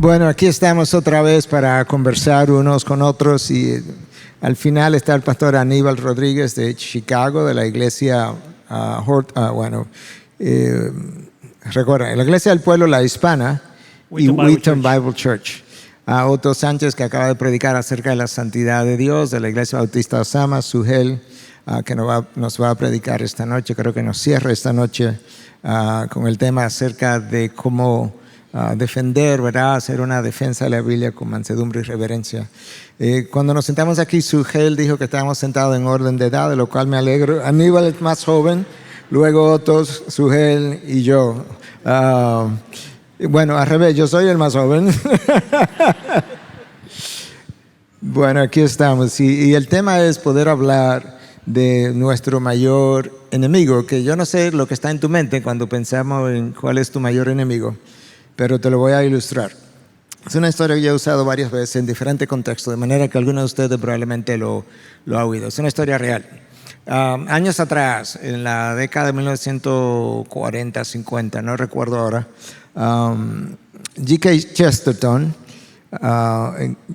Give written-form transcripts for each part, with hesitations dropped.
Bueno, aquí estamos otra vez para conversar unos con otros y al final está el pastor Aníbal Rodríguez de Chicago, de la iglesia, recuerden, la iglesia del pueblo, la hispana, y Wheaton Bible Church. Otto Sánchez, que acaba de predicar acerca de la santidad de Dios, de la iglesia bautista Osama, Sugel, que nos va a predicar esta noche, creo que nos cierra esta noche con el tema acerca de cómo defender, ¿verdad? Hacer una defensa de la Biblia con mansedumbre y reverencia. Cuando nos sentamos aquí, Sugel dijo que estábamos sentados en orden de edad, de lo cual me alegro. Aníbal es más joven, luego Otto, Sugel y yo. Bueno, al revés, yo soy el más joven. Bueno, aquí estamos. Y el tema es poder hablar de nuestro mayor enemigo, que yo no sé lo que está en tu mente cuando pensamos en cuál es tu mayor enemigo, pero te lo voy a ilustrar. Es una historia que yo he usado varias veces en diferentes contextos, de manera que alguno de ustedes probablemente lo ha oído. Es una historia real. Años atrás, en la década de 1940, 50, no recuerdo ahora, G.K. Chesterton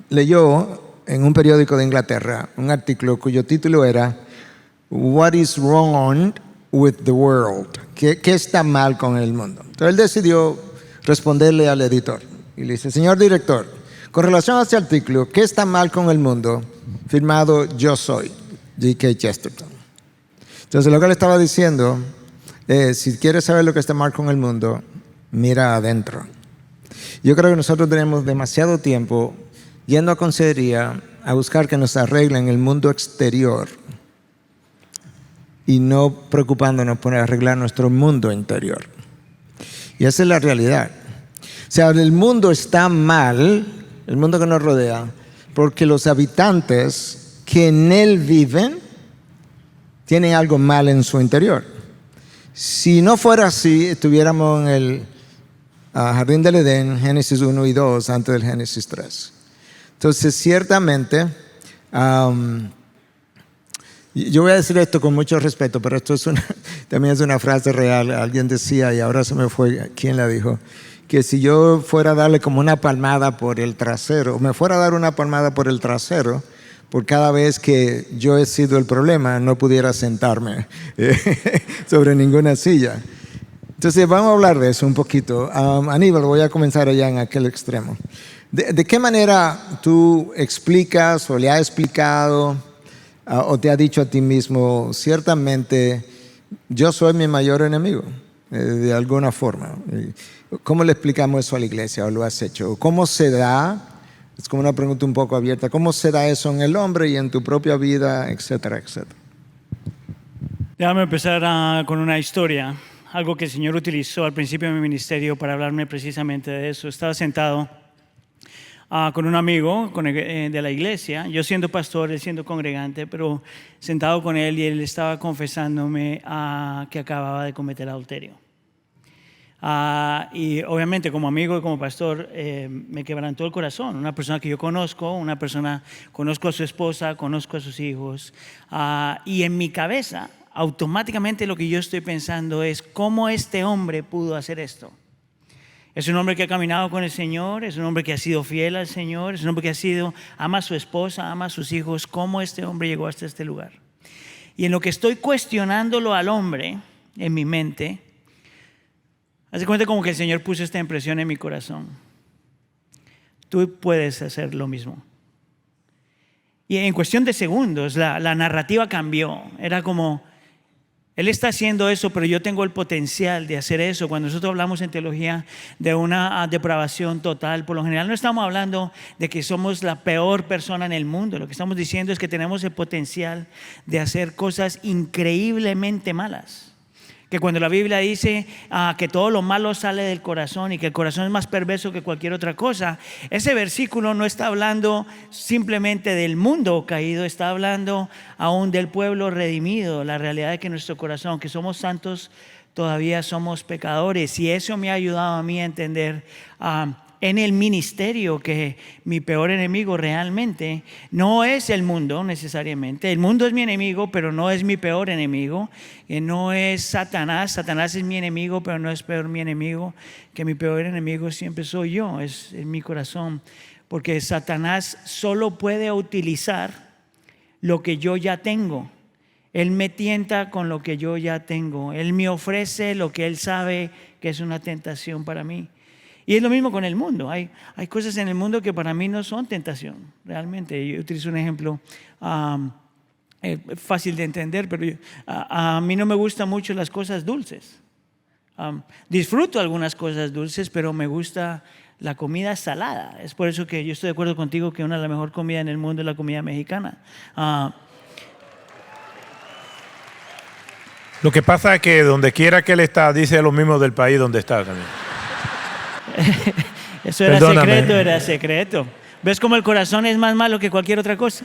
leyó en un periódico de Inglaterra un artículo cuyo título era What is wrong with the world? ¿Qué está mal con el mundo? Entonces él decidió responderle al editor y le dice: señor director, con relación a este artículo, ¿qué está mal con el mundo? Firmado Yo Soy, G.K. Chesterton. Entonces lo que le estaba diciendo es: si quieres saber lo que está mal con el mundo, mira adentro. Yo creo que nosotros tenemos demasiado tiempo yendo a consejería a buscar que nos arreglen el mundo exterior y no preocupándonos por arreglar nuestro mundo interior. Y esa es la realidad. O sea, el mundo está mal, el mundo que nos rodea, porque los habitantes que en él viven tienen algo mal en su interior. Si no fuera así, estuviéramos en el Jardín del Edén, Génesis 1 y 2, antes del Génesis 3. Entonces, ciertamente, yo voy a decir esto con mucho respeto, pero esto también es una frase real. Alguien decía, y ahora se me fue quién la dijo, que si yo fuera a darle como una palmada por el trasero, o me fuera a dar una palmada por el trasero, por cada vez que yo he sido el problema, no pudiera sentarme sobre ninguna silla. Entonces vamos a hablar de eso un poquito. Aníbal, voy a comenzar allá en aquel extremo. ¿De qué manera tú explicas o le has explicado o te has dicho a ti mismo, ciertamente yo soy mi mayor enemigo, de alguna forma? ¿Cómo le explicamos eso a la iglesia o lo has hecho? ¿Cómo se da? Es como una pregunta un poco abierta. ¿Cómo se da eso en el hombre y en tu propia vida, etcétera, etcétera? Déjame empezar con una historia, algo que el Señor utilizó al principio de mi ministerio para hablarme precisamente de eso. Estaba sentado con un amigo de la iglesia, yo siendo pastor, él siendo congregante, pero sentado con él y él estaba confesándome que acababa de cometer adulterio. Y obviamente como amigo y como pastor me quebrantó el corazón. Una persona que yo conozco, conozco a su esposa, conozco a sus hijos, y en mi cabeza automáticamente lo que yo estoy pensando es cómo este hombre pudo hacer esto. Es un hombre que ha caminado con el Señor, es un hombre que ha sido fiel al Señor, es un hombre que ama a su esposa, ama a sus hijos. ¿Cómo este hombre llegó hasta este lugar? Y en lo que estoy cuestionándolo al hombre en mi mente, hace cuenta como que el Señor puso esta impresión en mi corazón: tú puedes hacer lo mismo. Y en cuestión de segundos la narrativa cambió. Era como: él está haciendo eso, pero yo tengo el potencial de hacer eso. Cuando nosotros hablamos en teología de una depravación total, por lo general no estamos hablando de que somos la peor persona en el mundo. Lo que estamos diciendo es que tenemos el potencial de hacer cosas increíblemente malas. Que cuando la Biblia dice que todo lo malo sale del corazón y que el corazón es más perverso que cualquier otra cosa, ese versículo no está hablando simplemente del mundo caído, está hablando aún del pueblo redimido. La realidad es que nuestro corazón, que somos santos, todavía somos pecadores. Y eso me ha ayudado a mí a entender en el ministerio que mi peor enemigo realmente no es el mundo necesariamente. El mundo es mi enemigo, pero no es mi peor enemigo. No es Satanás. Satanás es mi enemigo, pero no es peor mi enemigo. Que mi peor enemigo siempre soy yo, es en mi corazón. Porque Satanás solo puede utilizar lo que yo ya tengo. Él me tienta con lo que yo ya tengo. Él me ofrece lo que él sabe que es una tentación para mí. Y es lo mismo con el mundo. Hay cosas en el mundo que para mí no son tentación, realmente. Yo utilizo un ejemplo fácil de entender, pero a mí no me gustan mucho las cosas dulces. Disfruto algunas cosas dulces, pero me gusta la comida salada. Es por eso que yo estoy de acuerdo contigo que una de las mejores comidas en el mundo es la comida mexicana. Lo que pasa es que donde quiera que él está, dice lo mismo del país donde está también. Eso era Perdóname. secreto, era secreto. ¿Ves cómo el corazón es más malo que cualquier otra cosa?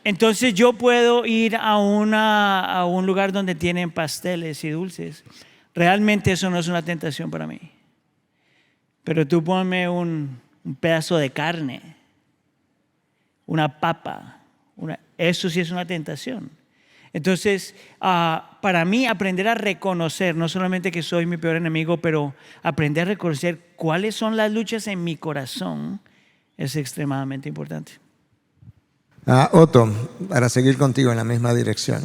Entonces yo puedo ir a un lugar donde tienen pasteles y dulces. Realmente eso no es una tentación para mí. Pero tú ponme un pedazo de carne, una papa, eso sí es una tentación. Entonces, para mí aprender a reconocer, no solamente que soy mi peor enemigo, pero aprender a reconocer cuáles son las luchas en mi corazón es extremadamente importante. Otto, para seguir contigo en la misma dirección.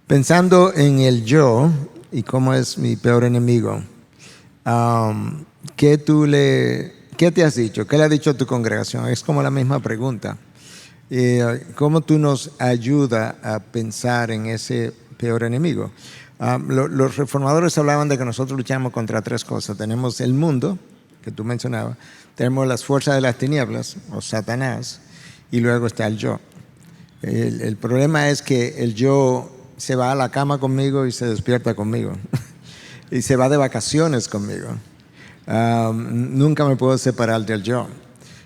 Pensando en el yo y cómo es mi peor enemigo, ¿qué te has dicho? ¿Qué le has dicho a tu congregación? Es como la misma pregunta. ¿Cómo tú nos ayudas a pensar en ese peor enemigo? Los reformadores hablaban de que nosotros luchamos contra tres cosas. Tenemos el mundo, que tú mencionabas, tenemos las fuerzas de las tinieblas, o Satanás, y luego está el yo. El problema es que el yo se va a la cama conmigo y se despierta conmigo. Y se va de vacaciones conmigo. Nunca me puedo separar del yo.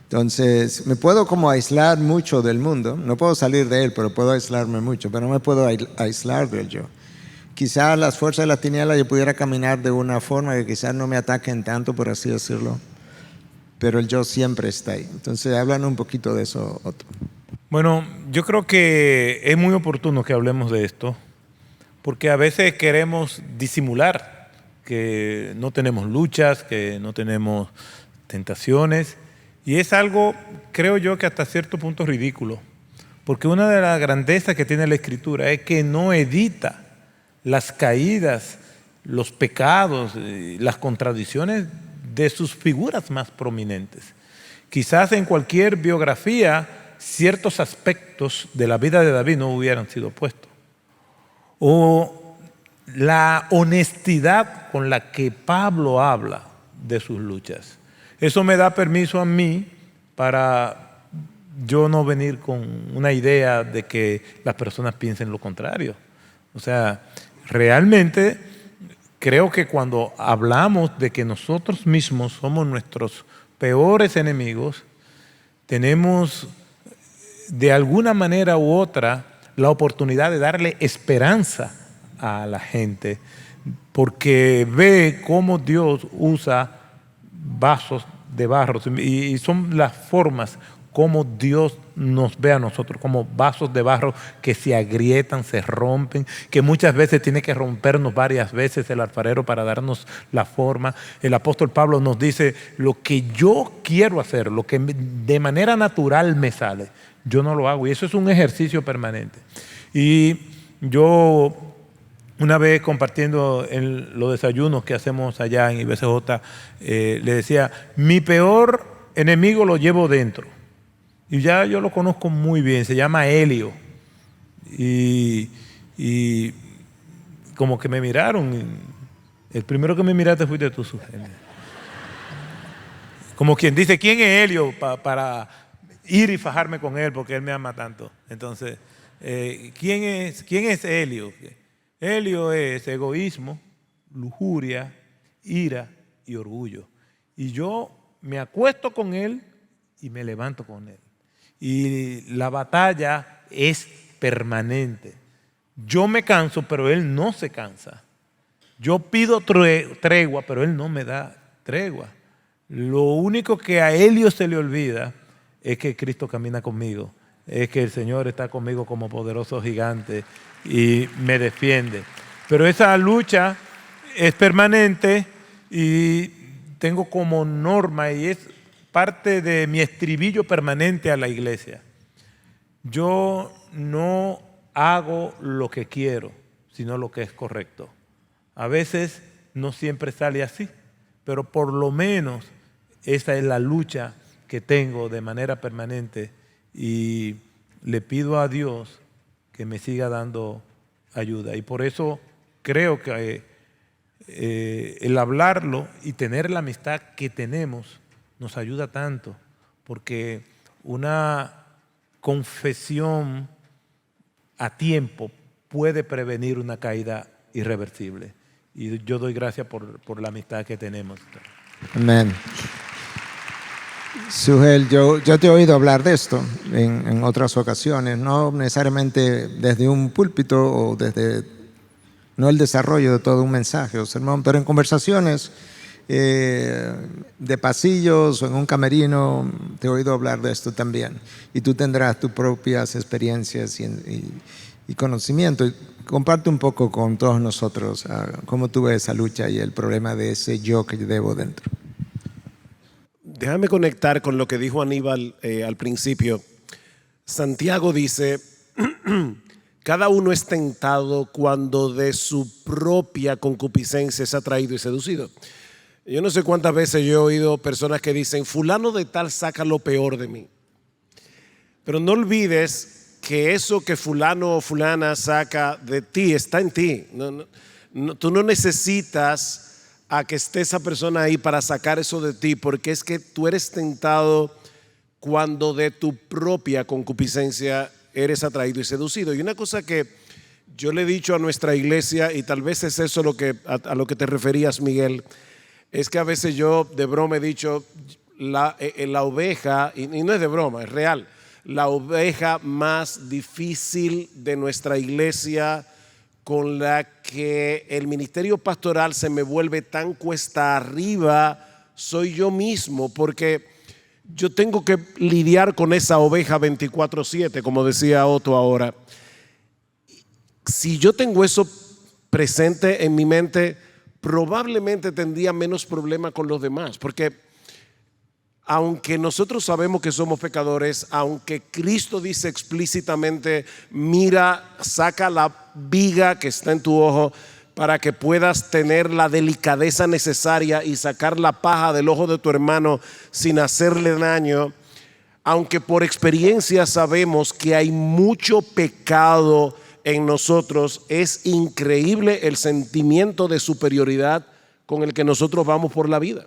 Entonces, me puedo como aislar mucho del mundo. No puedo salir de él, pero puedo aislarme mucho. Pero no me puedo aislar del yo. Quizás las fuerzas de la tiniebla yo pudiera caminar de una forma que quizás no me ataquen tanto, por así decirlo. Pero el yo siempre está ahí. Entonces, háblanos un poquito de eso, Otto. Bueno, yo creo que es muy oportuno que hablemos de esto, porque a veces queremos disimular que no tenemos luchas, que no tenemos tentaciones, y es algo, creo yo, que hasta cierto punto ridículo, porque una de las grandezas que tiene la Escritura es que no edita las caídas, los pecados, las contradicciones de sus figuras más prominentes. Quizás en cualquier biografía ciertos aspectos de la vida de David no hubieran sido puestos. O la honestidad con la que Pablo habla de sus luchas. Eso me da permiso a mí para yo no venir con una idea de que las personas piensen lo contrario. O sea, realmente creo que cuando hablamos de que nosotros mismos somos nuestros peores enemigos, tenemos de alguna manera u otra la oportunidad de darle esperanza a la gente, porque ve cómo Dios usa vasos de barro y son las formas como Dios nos ve a nosotros, como vasos de barro que se agrietan, se rompen, que muchas veces tiene que rompernos varias veces el alfarero para darnos la forma. El apóstol Pablo nos dice, lo que yo quiero hacer, lo que de manera natural me sale, yo no lo hago, y eso es un ejercicio permanente. Y yo, una vez compartiendo en los desayunos que hacemos allá en IBCJ, le decía, mi peor enemigo lo llevo dentro. Y ya yo lo conozco muy bien, se llama Helio. Y como que me miraron, el primero que me miraste fuiste tú, Sujeni. Como quien dice, ¿quién es Helio? Para ir y fajarme con él porque él me ama tanto. Entonces, ¿quién es Helio? Helio es egoísmo, lujuria, ira y orgullo. Y yo me acuesto con él y me levanto con él. Y la batalla es permanente. Yo me canso, pero él no se cansa. Yo pido tregua, pero Él no me da tregua. Lo único que a Helio se le olvida es que Cristo camina conmigo, es que el Señor está conmigo como poderoso gigante y me defiende. Pero esa lucha es permanente y tengo como norma, y es parte de mi estribillo permanente a la iglesia. Yo no hago lo que quiero, sino lo que es correcto. A veces no siempre sale así, pero por lo menos esa es la lucha que tengo de manera permanente, y le pido a Dios que me siga dando ayuda. Y por eso creo que el hablarlo y tener la amistad que tenemos nos ayuda tanto, porque una confesión a tiempo puede prevenir una caída irreversible. Y yo doy gracias por la amistad que tenemos. Amén. Sujel, yo te he oído hablar de esto en otras ocasiones, no necesariamente desde un púlpito o desde, no el desarrollo de todo un mensaje o sermón, pero en conversaciones de pasillos o en un camerino te he oído hablar de esto también. Y tú tendrás tus propias experiencias y conocimiento. Comparte un poco con todos nosotros cómo tú ves esa lucha y el problema de ese yo que llevo dentro. Déjame conectar con lo que dijo Aníbal al principio. Santiago dice, cada uno es tentado cuando de su propia concupiscencia es atraído y seducido. Yo no sé cuántas veces yo he oído personas que dicen, fulano de tal saca lo peor de mí. Pero no olvides que eso que fulano o fulana saca de ti está en ti. Tú no necesitas a que esté esa persona ahí para sacar eso de ti, porque es que tú eres tentado cuando de tu propia concupiscencia eres atraído y seducido. Y una cosa que yo le he dicho a nuestra iglesia, y tal vez es eso a lo que te referías, Miguel, es que a veces yo de broma he dicho, la oveja, y no es de broma, es real, la oveja más difícil de nuestra iglesia, con la que el ministerio pastoral se me vuelve tan cuesta arriba, soy yo mismo, porque yo tengo que lidiar con esa oveja 24/7, como decía Otto ahora. Si yo tengo eso presente en mi mente, probablemente tendría menos problema con los demás, porque aunque nosotros sabemos que somos pecadores, aunque Cristo dice explícitamente, mira, saca la viga que está en tu ojo para que puedas tener la delicadeza necesaria y sacar la paja del ojo de tu hermano sin hacerle daño, aunque por experiencia sabemos que hay mucho pecado en nosotros, es increíble el sentimiento de superioridad con el que nosotros vamos por la vida.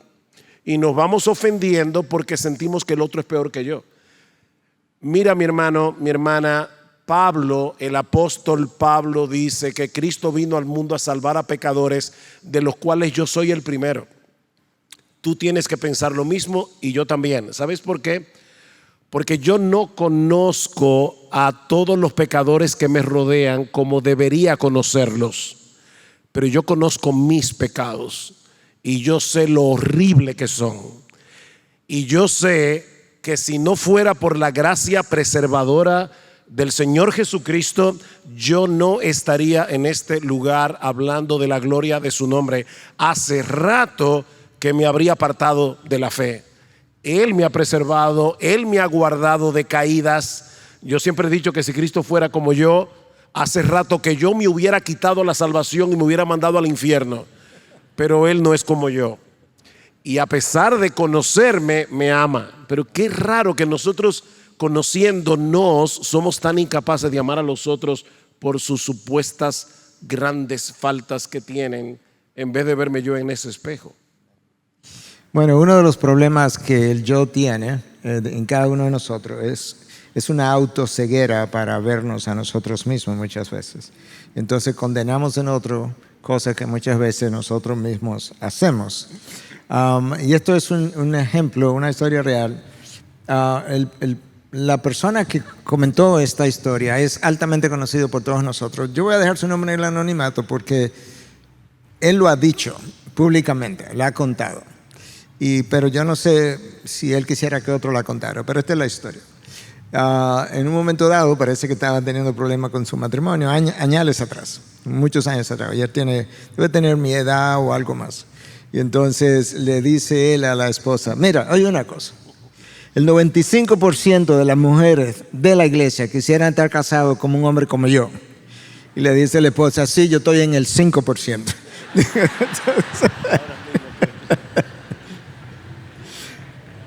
Y nos vamos ofendiendo porque sentimos que el otro es peor que yo. Mira, mi hermano, mi hermana, Pablo, el apóstol Pablo dice que Cristo vino al mundo a salvar a pecadores, de los cuales yo soy el primero. Tú tienes que pensar lo mismo y yo también. ¿Sabes por qué? Porque yo no conozco a todos los pecadores que me rodean como debería conocerlos, pero yo conozco mis pecados. Y yo sé lo horrible que son. Y yo sé que si no fuera por la gracia preservadora del Señor Jesucristo, yo no estaría en este lugar hablando de la gloria de su nombre. Hace rato que me habría apartado de la fe. Él me ha preservado, Él me ha guardado de caídas. Yo siempre he dicho que si Cristo fuera como yo, hace rato que yo me hubiera quitado la salvación y me hubiera mandado al infierno. Pero Él no es como yo. Y a pesar de conocerme, me ama. Pero qué raro que nosotros, conociéndonos, somos tan incapaces de amar a los otros por sus supuestas grandes faltas que tienen, en vez de verme yo en ese espejo. Bueno, uno de los problemas que el yo tiene en cada uno de nosotros es una autoceguera para vernos a nosotros mismos muchas veces. Entonces condenamos en otro cosas que muchas veces nosotros mismos hacemos. Y esto es un ejemplo, una historia real. La persona que comentó esta historia es altamente conocido por todos nosotros. Yo voy a dejar su nombre en el anonimato porque Él lo ha dicho públicamente, lo ha contado. Pero yo no sé si él quisiera que otro la contara, pero esta es la historia. En un momento dado parece que estaba teniendo problemas con su matrimonio, años atrás, muchos años atrás. Ella debe tener mi edad o algo más. Y entonces le dice él a la esposa, mira, oye una cosa, el 95% de las mujeres de la iglesia quisieran estar casados como un hombre como yo. Y le dice la esposa, sí, yo estoy en el 5%.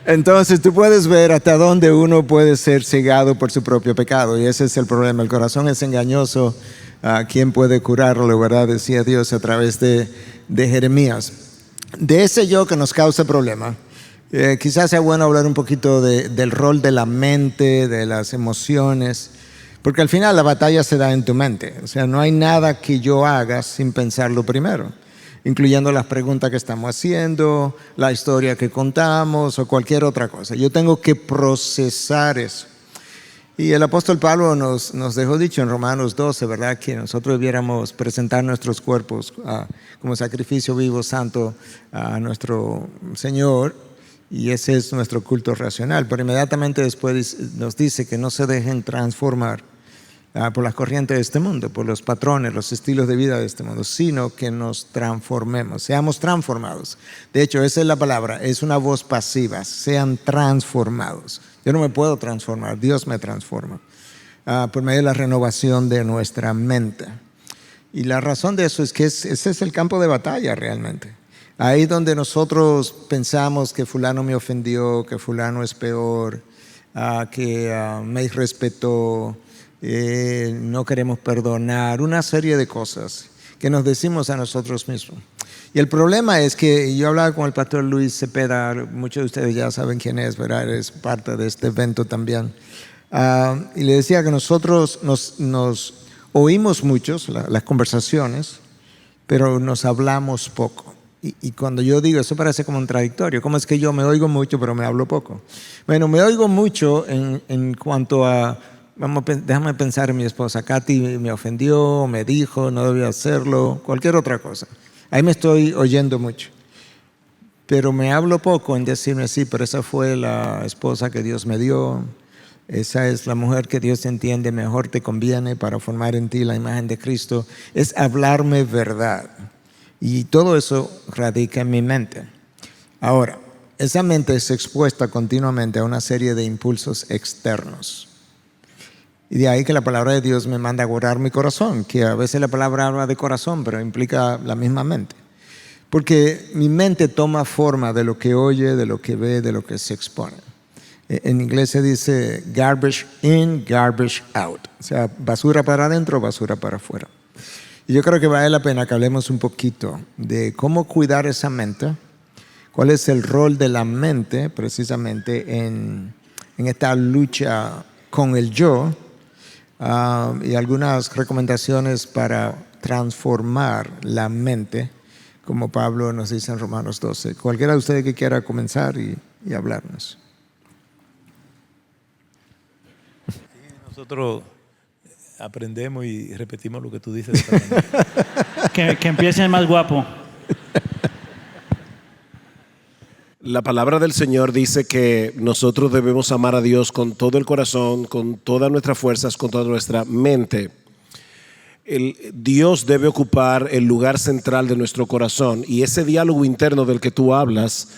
Entonces tú puedes ver hasta dónde uno puede ser cegado por su propio pecado, y ese es el problema. El corazón es engañoso. ¿Quién puede curarlo, verdad? Decía Dios a través de Jeremías. De ese yo que nos causa problema, quizás sea bueno hablar un poquito del rol de la mente, de las emociones, porque al final la batalla se da en tu mente. O sea, no hay nada que yo haga sin pensarlo primero, incluyendo las preguntas que estamos haciendo, la historia que contamos o cualquier otra cosa. Yo tengo que procesar eso. Y el apóstol Pablo nos dejó dicho en Romanos 12, ¿verdad?, que nosotros debiéramos presentar nuestros cuerpos como sacrificio vivo, santo a nuestro Señor, y ese es nuestro culto racional. Pero inmediatamente después nos dice que no se dejen transformar por las corrientes de este mundo, por los patrones, los estilos de vida de este mundo, sino que nos transformemos, seamos transformados. De hecho, esa es la palabra, es una voz pasiva, sean transformados. Yo no me puedo transformar, Dios me transforma por medio de la renovación de nuestra mente. Y la razón de eso es que ese es el campo de batalla realmente. Ahí donde nosotros pensamos que fulano me ofendió, que fulano es peor, que me irrespetó, no queremos perdonar, una serie de cosas que nos decimos a nosotros mismos. Y el problema es que yo hablaba con el pastor Luis Cepeda, muchos de ustedes ya saben quién es, ¿verdad? Es parte de este evento también. Y le decía que nosotros nos oímos muchos las conversaciones, pero nos hablamos poco. Y cuando yo digo, eso parece como contradictorio. ¿Cómo es que yo me oigo mucho, pero me hablo poco? Bueno, me oigo mucho en cuanto a, déjame pensar en mi esposa. Katy me ofendió, me dijo, no debía hacerlo, cualquier otra cosa. Ahí me estoy oyendo mucho. Pero me hablo poco en decirme, sí, pero esa fue la esposa que Dios me dio. Esa es la mujer que Dios entiende mejor te conviene para formar en ti la imagen de Cristo. Es hablarme verdad. Y todo eso radica en mi mente. Ahora, esa mente es expuesta continuamente a una serie de impulsos externos. Y de ahí que la palabra de Dios me manda a guardar mi corazón, que a veces la palabra habla de corazón, pero implica la misma mente. Porque mi mente toma forma de lo que oye, de lo que ve, de lo que se expone. En inglés se dice garbage in, garbage out. O sea, basura para adentro, basura para afuera. Y yo creo que vale la pena que hablemos un poquito de cómo cuidar esa mente, cuál es el rol de la mente precisamente en esta lucha con el yo, y algunas recomendaciones para transformar la mente, como Pablo nos dice en Romanos 12. Cualquiera de ustedes que quiera comenzar y hablarnos. Nosotros aprendemos y repetimos lo que tú dices. Que empiece el más guapo. La palabra del Señor dice que nosotros debemos amar a Dios con todo el corazón, con todas nuestras fuerzas, con toda nuestra mente. Dios debe ocupar el lugar central de nuestro corazón, y ese diálogo interno del que tú hablas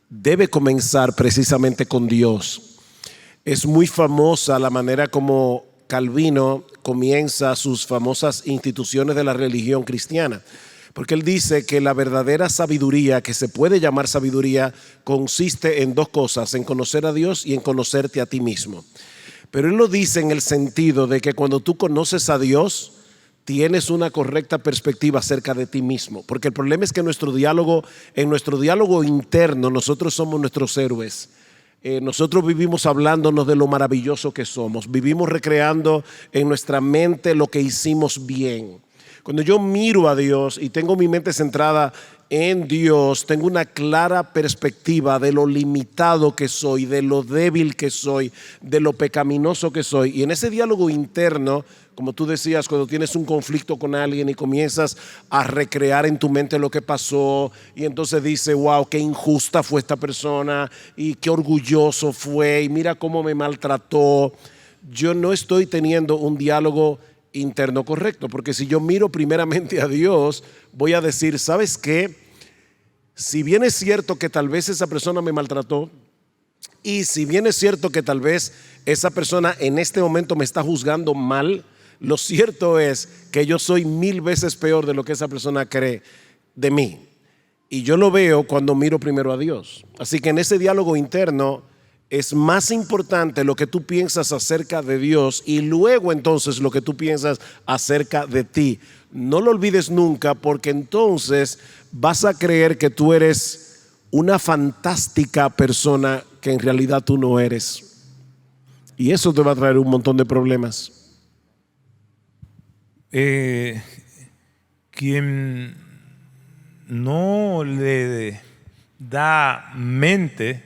debe comenzar precisamente con Dios. Es muy famosa la manera como Calvino comienza sus famosas instituciones de la religión cristiana, porque él dice que la verdadera sabiduría, que se puede llamar sabiduría, consiste en dos cosas: en conocer a Dios y en conocerte a ti mismo. Pero él lo dice en el sentido de que cuando tú conoces a Dios, tienes una correcta perspectiva acerca de ti mismo. Porque el problema es que en nuestro diálogo interno, nosotros somos nuestros héroes. Nosotros vivimos hablándonos de lo maravilloso que somos. Vivimos recreando en nuestra mente lo que hicimos bien. Cuando yo miro a Dios y tengo mi mente centrada en Dios, tengo una clara perspectiva de lo limitado que soy, de lo débil que soy, de lo pecaminoso que soy. Y en ese diálogo interno, como tú decías, cuando tienes un conflicto con alguien y comienzas a recrear en tu mente lo que pasó, y entonces dices, wow, qué injusta fue esta persona y qué orgulloso fue y mira cómo me maltrató. Yo no estoy teniendo un diálogo interno correcto, porque si yo miro primeramente a Dios, voy a decir, ¿sabes qué? Si bien es cierto que tal vez esa persona me maltrató, y si bien es cierto que tal vez esa persona en este momento me está juzgando mal, lo cierto es que yo soy 1000 veces peor de lo que esa persona cree de mí. Y yo lo veo cuando miro primero a Dios. Así que en ese diálogo interno es más importante lo que tú piensas acerca de Dios y luego entonces lo que tú piensas acerca de ti. No lo olvides nunca, porque entonces vas a creer que tú eres una fantástica persona que en realidad tú no eres. Y eso te va a traer un montón de problemas. Quien no le da mente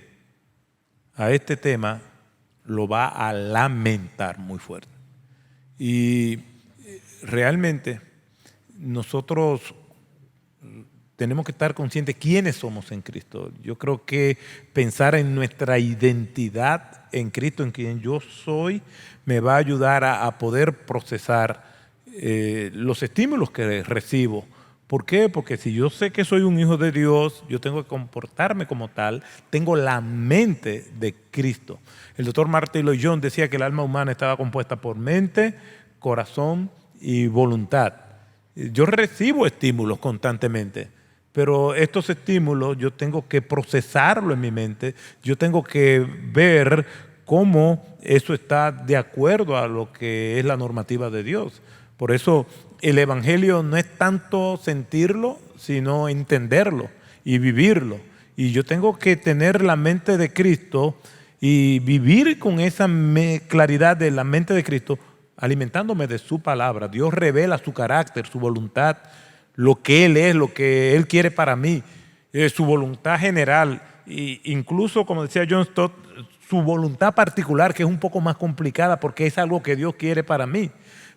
a este tema lo va a lamentar muy fuerte. Y realmente nosotros tenemos que estar conscientes de quiénes somos en Cristo. Yo creo que pensar en nuestra identidad en Cristo, en quien yo soy, me va a ayudar a poder procesar los estímulos que recibo. ¿Por qué? Porque si yo sé que soy un hijo de Dios, yo tengo que comportarme como tal, tengo la mente de Cristo. El doctor Martin Lloyd Jones decía que el alma humana estaba compuesta por mente, corazón y voluntad. Yo recibo estímulos constantemente, pero estos estímulos yo tengo que procesarlo en mi mente, yo tengo que ver cómo eso está de acuerdo a lo que es la normativa de Dios. Por eso el evangelio no es tanto sentirlo, sino entenderlo y vivirlo. Y yo tengo que tener la mente de Cristo y vivir con esa claridad de la mente de Cristo, alimentándome de su palabra. Dios revela su carácter, su voluntad, lo que Él es, lo que Él quiere para mí, su voluntad general. E incluso, como decía John Stott, su voluntad particular, que es un poco más complicada porque es algo que Dios quiere para mí.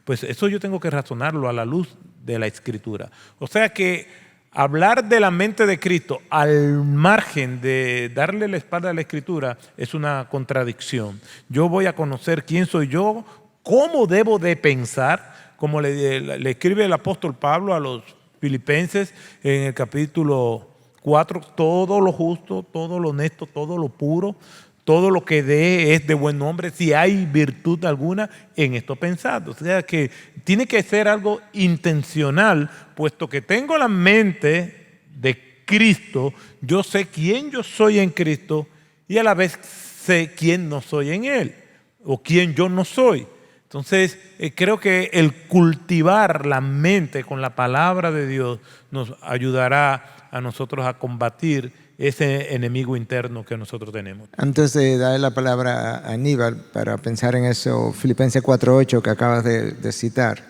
Pues eso yo tengo que razonarlo a la luz de la Escritura. O sea que hablar de la mente de Cristo al margen de darle la espalda a la Escritura es una contradicción. Yo voy a conocer quién soy yo, cómo debo de pensar, como le escribe el apóstol Pablo a los filipenses en el capítulo 4, todo lo justo, todo lo honesto, todo lo puro, todo lo que dé es de buen nombre, si hay virtud alguna, en esto pensad. O sea que tiene que ser algo intencional, puesto que tengo la mente de Cristo, yo sé quién yo soy en Cristo y a la vez sé quién no soy en Él, o quién yo no soy. Entonces, creo que el cultivar la mente con la palabra de Dios nos ayudará a nosotros a combatir ese enemigo interno que nosotros tenemos. Antes de darle la palabra a Aníbal para pensar en eso, Filipenses 4:8 que acabas de citar,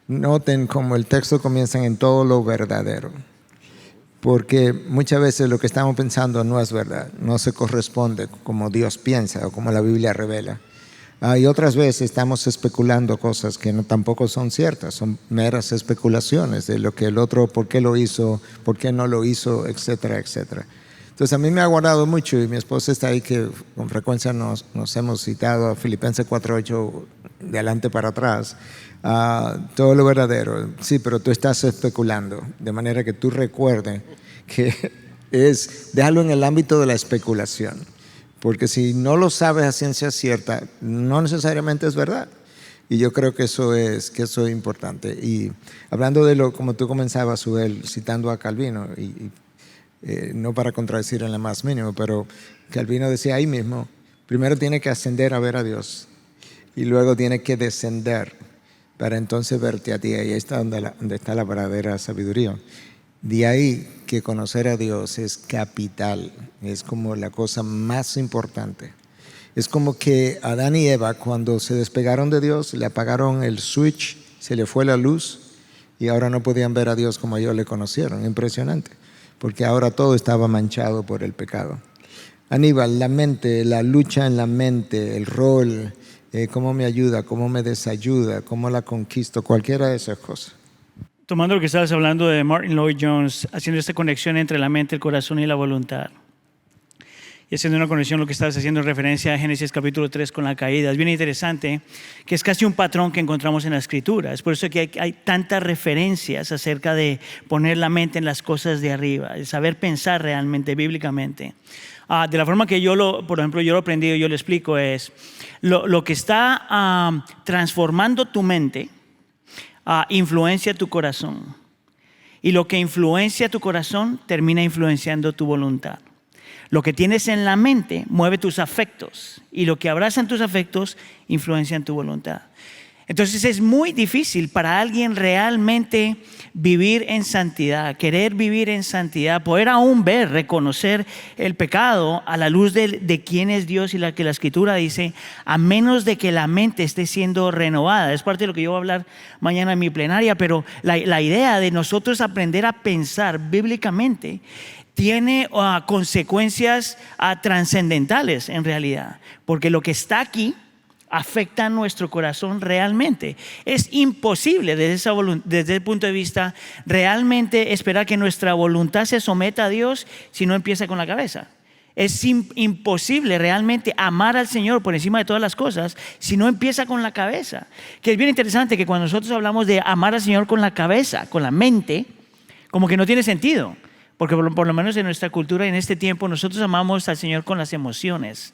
noten cómo el texto comienza en todo lo verdadero, porque muchas veces lo que estamos pensando no es verdad, no se corresponde como Dios piensa o como la Biblia revela. Y otras veces estamos especulando cosas que tampoco son ciertas, son meras especulaciones de lo que el otro, por qué lo hizo, por qué no lo hizo, etcétera, etcétera. Entonces a mí me ha guardado mucho, y mi esposa está ahí, que con frecuencia nos hemos citado a Filipenses 4:8 de adelante para atrás, todo lo verdadero. Sí, pero tú estás especulando, de manera que tú recuerdes que es dejarlo en el ámbito de la especulación. Porque si no lo sabes a ciencia cierta, no necesariamente es verdad. Y yo creo que eso es importante. Y hablando de lo, como tú comenzabas, Suel, citando a Calvino, no para contradecir en la más mínima, pero Calvino decía ahí mismo, primero tiene que ascender a ver a Dios y luego tiene que descender para entonces verte a ti. Ahí está donde está la verdadera sabiduría. De ahí que conocer a Dios es capital, es como la cosa más importante. Es como que Adán y Eva, cuando se despegaron de Dios, le apagaron el switch, se le fue la luz y ahora no podían ver a Dios como ellos le conocieron. Impresionante, porque ahora todo estaba manchado por el pecado. Aníbal, la mente, la lucha en la mente, el rol, cómo me ayuda, cómo me desayuda, cómo la conquisto, cualquiera de esas cosas. Tomando lo que estabas hablando de Martin Lloyd Jones, haciendo esta conexión entre la mente, el corazón y la voluntad. Y haciendo una conexión, lo que estabas haciendo en referencia a Génesis capítulo 3 con la caída. Es bien interesante que es casi un patrón que encontramos en la Escritura. Es por eso que hay tantas referencias acerca de poner la mente en las cosas de arriba, el saber pensar realmente, bíblicamente. De la forma que por ejemplo, yo lo he aprendido, yo lo explico, es lo que está transformando tu mente, influencia tu corazón. Y lo que influencia tu corazón termina influenciando tu voluntad. Lo que tienes en la mente mueve tus afectos. Y lo que abrazan tus afectos influencian tu voluntad. Entonces es muy difícil para alguien realmente vivir en santidad, querer vivir en santidad, poder aún ver, reconocer el pecado a la luz de quién es Dios y la que la Escritura dice, a menos de que la mente esté siendo renovada. Es parte de lo que yo voy a hablar mañana en mi plenaria, pero la idea de nosotros aprender a pensar bíblicamente tiene consecuencias trascendentales en realidad, porque lo que está aquí afecta a nuestro corazón realmente. Es imposible desde el punto de vista realmente esperar que nuestra voluntad se someta a Dios si no empieza con la cabeza. Es imposible realmente amar al Señor por encima de todas las cosas si no empieza con la cabeza. Que es bien interesante que cuando nosotros hablamos de amar al Señor con la cabeza, con la mente, como que no tiene sentido. Porque por lo menos en nuestra cultura en este tiempo nosotros amamos al Señor con las emociones.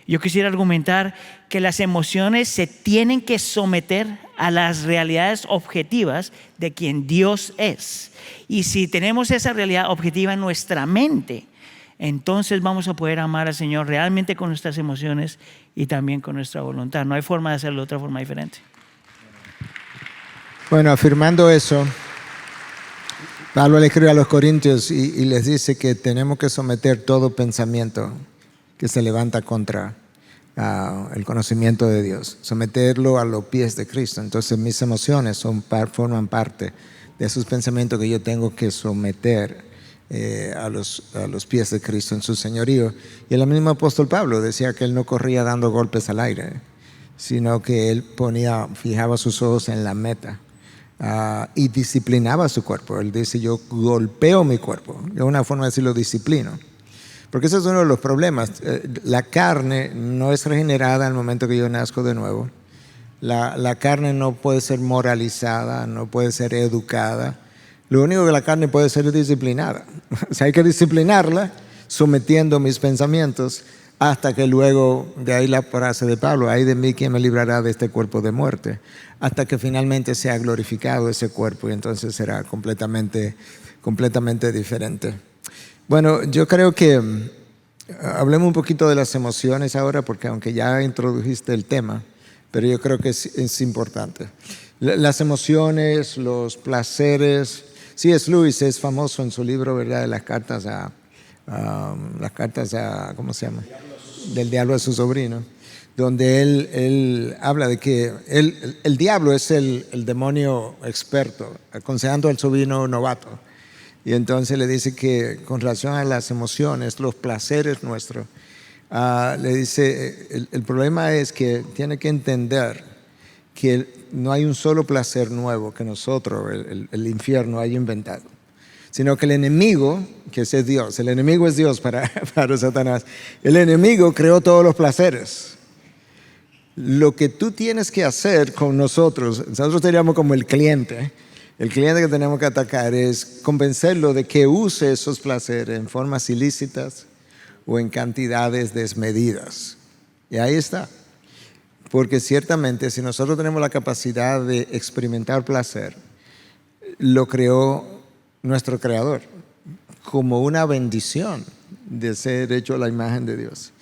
Yo quisiera argumentar que las emociones se tienen que someter a las realidades objetivas de quien Dios es. Y si tenemos esa realidad objetiva en nuestra mente, entonces vamos a poder amar al Señor realmente con nuestras emociones y también con nuestra voluntad. No hay forma de hacerlo de otra forma diferente. Bueno, afirmando eso, Pablo le escribe a los Corintios y les dice que tenemos que someter todo pensamiento que se levanta contra el conocimiento de Dios, someterlo a los pies de Cristo. Entonces mis emociones forman parte de esos pensamientos que yo tengo que someter a los pies de Cristo en su señorío. Y el mismo apóstol Pablo decía que él no corría dando golpes al aire, sino que él fijaba sus ojos en la meta. Y disciplinaba su cuerpo. Él dice, yo golpeo mi cuerpo. Es una forma de decirlo, disciplino. Porque ese es uno de los problemas. La carne no es regenerada al momento que yo nazco de nuevo. La carne no puede ser moralizada, no puede ser educada. Lo único que la carne puede ser es disciplinada. O sea, hay que disciplinarla sometiendo mis pensamientos hasta que luego, de ahí la frase de Pablo, ay de mí, ¿quién me librará de este cuerpo de muerte? Hasta que finalmente sea glorificado ese cuerpo y entonces será completamente diferente. Bueno, yo creo que hablemos un poquito de las emociones ahora, porque aunque ya introdujiste el tema, pero yo creo que es importante. Las emociones, los placeres. C.S. Lewis es famoso en su libro, ¿verdad?, de las cartas a ¿cómo se llama? Del diablo a su sobrino, donde él habla de que el diablo es el demonio experto, aconsejando al sobrino novato. Y entonces le dice que con relación a las emociones, los placeres nuestros, le dice, el problema es que tiene que entender que no hay un solo placer nuevo que nosotros, el infierno, haya inventado, sino que el enemigo, que ese es Dios, el enemigo es Dios para Satanás, el enemigo creó todos los placeres. Lo que tú tienes que hacer con nosotros seríamos como el cliente que tenemos que atacar es convencerlo de que use esos placeres en formas ilícitas o en cantidades desmedidas. Y ahí está. Porque ciertamente si nosotros tenemos la capacidad de experimentar placer, lo creó nuestro Creador como una bendición de ser hecho a la imagen de Dios.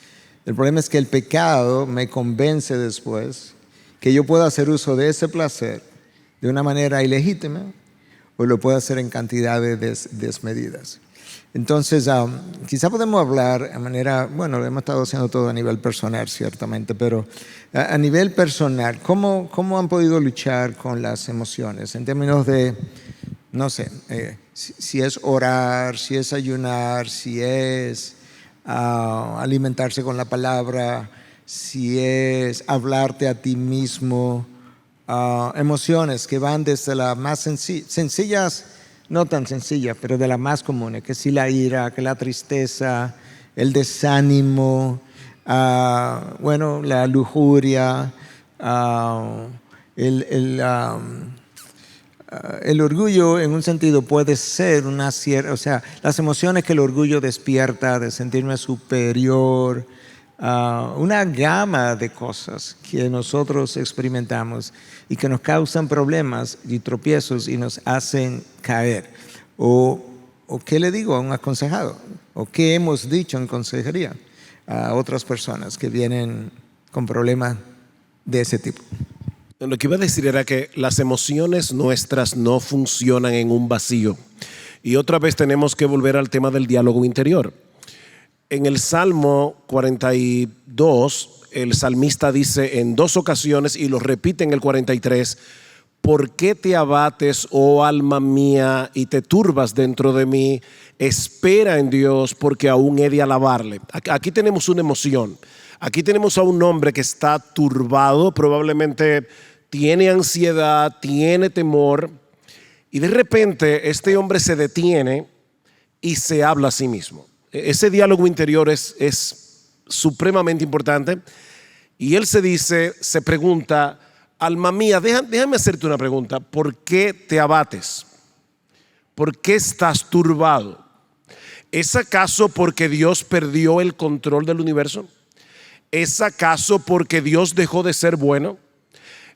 El problema es que el pecado me convence después que yo puedo hacer uso de ese placer de una manera ilegítima o lo puedo hacer en cantidades desmedidas. Entonces, quizá podemos hablar de manera, bueno, lo hemos estado haciendo todo a nivel personal, ciertamente, pero a nivel personal, ¿cómo han podido luchar con las emociones en términos de no sé, si es orar, si es ayunar, si es alimentarse con la palabra, si es hablarte a ti mismo, emociones que van desde las más sencillas, no tan sencillas, pero de las más comunes, que si la ira, que la tristeza, el desánimo, bueno, la lujuria, el orgullo en un sentido puede ser una cierta, o sea, las emociones que el orgullo despierta de sentirme superior, una gama de cosas que nosotros experimentamos y que nos causan problemas y tropiezos y nos hacen caer. O ¿qué le digo a un aconsejado? ¿O qué hemos dicho en consejería a otras personas que vienen con problemas de ese tipo? Lo que iba a decir era que las emociones nuestras no funcionan en un vacío. Y otra vez tenemos que volver al tema del diálogo interior. En el Salmo 42, el salmista dice en 2 ocasiones, y lo repite en el 43, ¿por qué te abates, oh alma mía, y te turbas dentro de mí? Espera en Dios, porque aún he de alabarle. Aquí tenemos una emoción. Aquí tenemos a un hombre que está turbado, probablemente tiene ansiedad, tiene temor, y de repente este hombre se detiene y se habla a sí mismo. Ese diálogo interior es supremamente importante, y él se pregunta, alma mía, déjame hacerte una pregunta, ¿por qué te abates? ¿Por qué estás turbado? ¿Es acaso porque Dios perdió el control del universo? ¿Es acaso porque Dios dejó de ser bueno?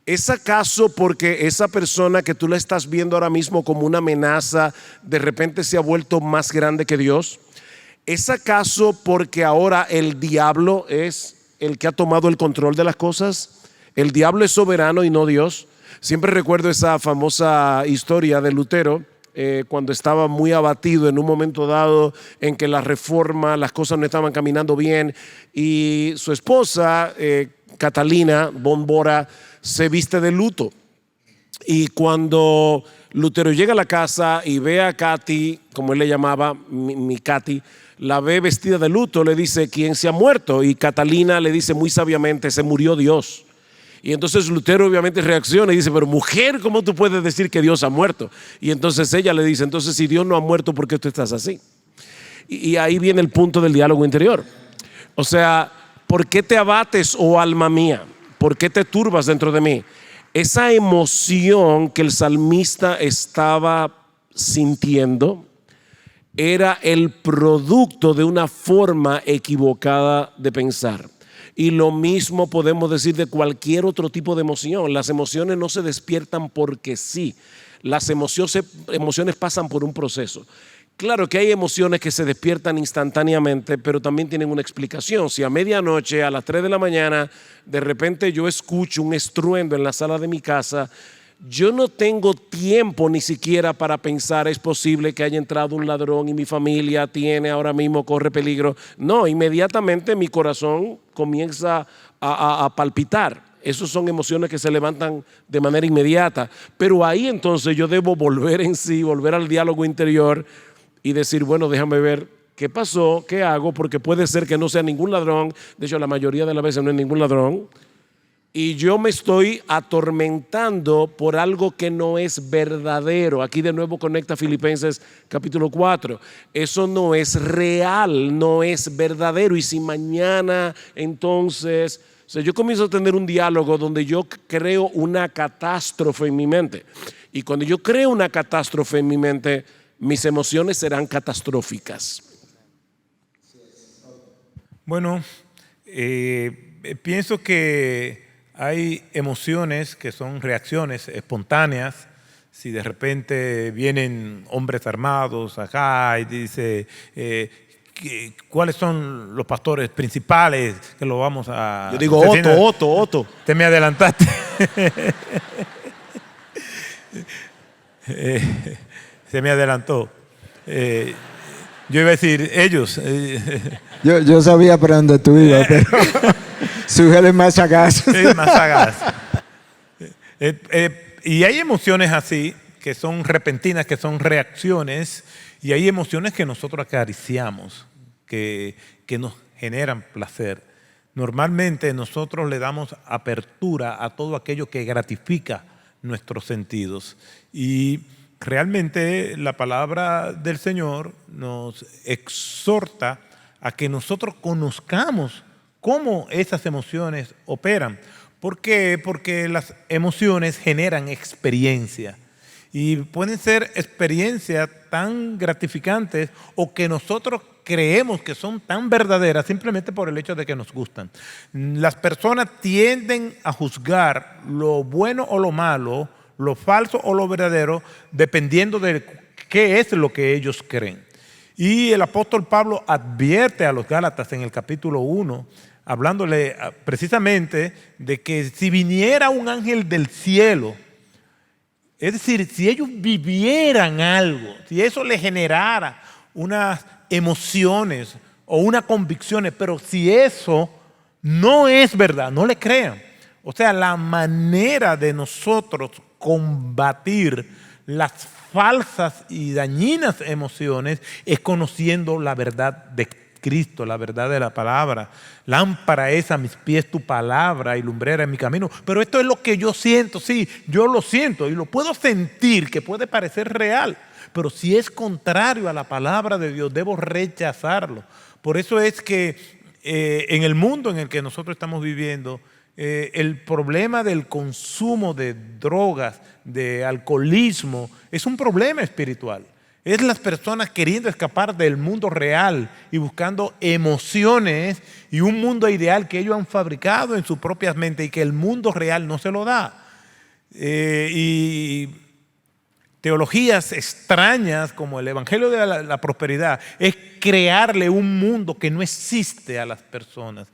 ¿Es acaso porque esa persona que tú la estás viendo ahora mismo como una amenaza de repente se ha vuelto más grande que Dios? ¿Es acaso porque ahora el diablo es el que ha tomado el control de las cosas? ¿El diablo es soberano y no Dios? Siempre recuerdo esa famosa historia de Lutero, cuando estaba muy abatido en un momento dado en que la reforma, las cosas no estaban caminando bien, y su esposa, Catalina von Bora, se viste de luto. Y cuando Lutero llega a la casa y ve a Katy, como él le llamaba, mi Katy, la ve vestida de luto, le dice, ¿quién se ha muerto? Y Catalina le dice muy sabiamente, se murió Dios. Y entonces Lutero obviamente reacciona y dice, pero mujer, ¿cómo tú puedes decir que Dios ha muerto? Y entonces ella le dice, entonces si Dios no ha muerto, ¿por qué tú estás así? Y ahí viene el punto del diálogo interior. O sea, ¿por qué te abates, oh alma mía? ¿Por qué te turbas dentro de mí? Esa emoción que el salmista estaba sintiendo era el producto de una forma equivocada de pensar. Y lo mismo podemos decir de cualquier otro tipo de emoción. Las emociones no se despiertan porque sí. Las emociones pasan por un proceso. Claro que hay emociones que se despiertan instantáneamente, pero también tienen una explicación. Si a medianoche, a las 3 de la mañana, de repente yo escucho un estruendo en la sala de mi casa, yo no tengo tiempo ni siquiera para pensar, es posible que haya entrado un ladrón y mi familia ahora mismo corre peligro. No, inmediatamente mi corazón comienza a palpitar. Esas son emociones que se levantan de manera inmediata. Pero ahí entonces yo debo volver en sí, volver al diálogo interior y decir, bueno, déjame ver qué pasó, qué hago, porque puede ser que no sea ningún ladrón. De hecho, la mayoría de las veces no es ningún ladrón. Y yo me estoy atormentando por algo que no es verdadero. Aquí de nuevo conecta Filipenses capítulo 4. Eso no es real, no es verdadero. Y si mañana entonces, o sea, yo comienzo a tener un diálogo donde yo creo una catástrofe en mi mente. Y cuando yo creo una catástrofe en mi mente, mis emociones serán catastróficas. Bueno, pienso que hay emociones que son reacciones espontáneas. Si de repente vienen hombres armados acá y dice, ¿cuáles son los pastores principales que lo vamos a... Yo digo Otto. Te me adelantaste. Se me adelantó. Yo iba a decir ellos. Yo sabía para dónde tú ibas, pero Sugel es más sagaz. Es más sagaz. Y hay emociones así que son repentinas, que son reacciones, y hay emociones que nosotros acariciamos, que nos generan placer. Normalmente nosotros le damos apertura a todo aquello que gratifica nuestros sentidos. Y realmente la palabra del Señor nos exhorta a que nosotros conozcamos cómo esas emociones operan. ¿Por qué? Porque las emociones generan experiencia. Y pueden ser experiencias tan gratificantes o que nosotros creemos que son tan verdaderas simplemente por el hecho de que nos gustan. Las personas tienden a juzgar lo bueno o lo malo, lo falso o lo verdadero, dependiendo de qué es lo que ellos creen. Y el apóstol Pablo advierte a los Gálatas en el capítulo 1, hablándole precisamente de que si viniera un ángel del cielo, es decir, si ellos vivieran algo, si eso les generara unas emociones o unas convicciones, pero si eso no es verdad, no le crean. O sea, la manera de nosotros combatir las falsas y dañinas emociones es conociendo la verdad de Cristo, la verdad de la palabra. Lámpara es a mis pies tu palabra y lumbrera en mi camino. Pero esto es lo que yo siento, sí, yo lo siento y lo puedo sentir, que puede parecer real. Pero si es contrario a la palabra de Dios, debo rechazarlo. Por eso es que en el mundo en el que nosotros estamos viviendo, el problema del consumo de drogas, de alcoholismo, es un problema espiritual. Es las personas queriendo escapar del mundo real y buscando emociones y un mundo ideal que ellos han fabricado en sus propias mentes y que el mundo real no se lo da. Y teologías extrañas como el Evangelio de la Prosperidad es crearle un mundo que no existe a las personas.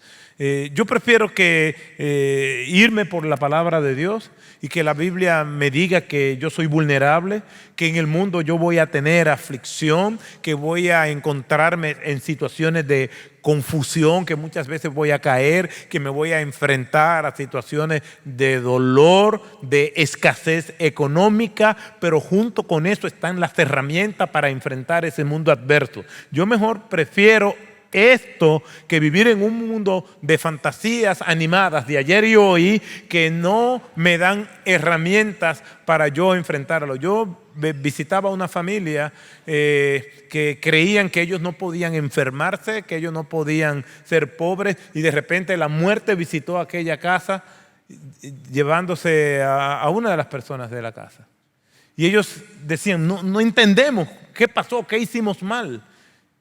Yo prefiero que irme por la palabra de Dios y que la Biblia me diga que yo soy vulnerable, que en el mundo yo voy a tener aflicción, que voy a encontrarme en situaciones de confusión, que muchas veces voy a caer, que me voy a enfrentar a situaciones de dolor, de escasez económica, pero junto con eso están las herramientas para enfrentar ese mundo adverso. Yo mejor prefiero esto que vivir en un mundo de fantasías animadas de ayer y hoy que no me dan herramientas para yo enfrentarlo. Yo visitaba una familia que creían que ellos no podían enfermarse, que ellos no podían ser pobres, y de repente la muerte visitó aquella casa llevándose a una de las personas de la casa. Y ellos decían, no entendemos qué pasó, qué hicimos mal.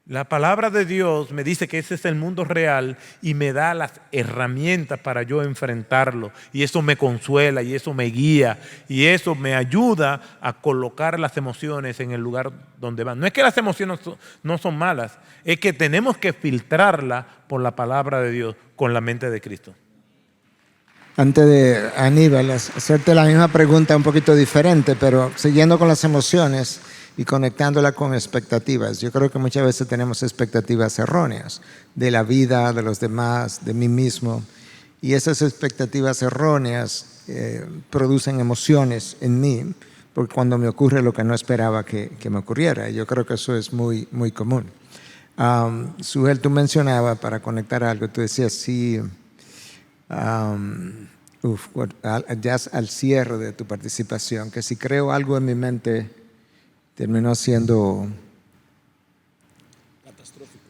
La palabra de Dios me dice que ese es el mundo real y me da las herramientas para yo enfrentarlo. Y eso me consuela y eso me guía y eso me ayuda a colocar las emociones en el lugar donde van. No es que las emociones no son malas, es que tenemos que filtrarlas por la palabra de Dios con la mente de Cristo. Antes de, Aníbal, hacerte la misma pregunta un poquito diferente, pero siguiendo con las emociones y conectándola con expectativas. Yo creo que muchas veces tenemos expectativas erróneas de la vida, de los demás, de mí mismo. Y esas expectativas erróneas producen emociones en mí, porque cuando me ocurre lo que no esperaba que me ocurriera. Yo creo que eso es muy, muy común. Sujel, tú mencionabas, para conectar algo, tú decías, sí, ya al cierre de tu participación, que si creo algo en mi mente, terminó siendo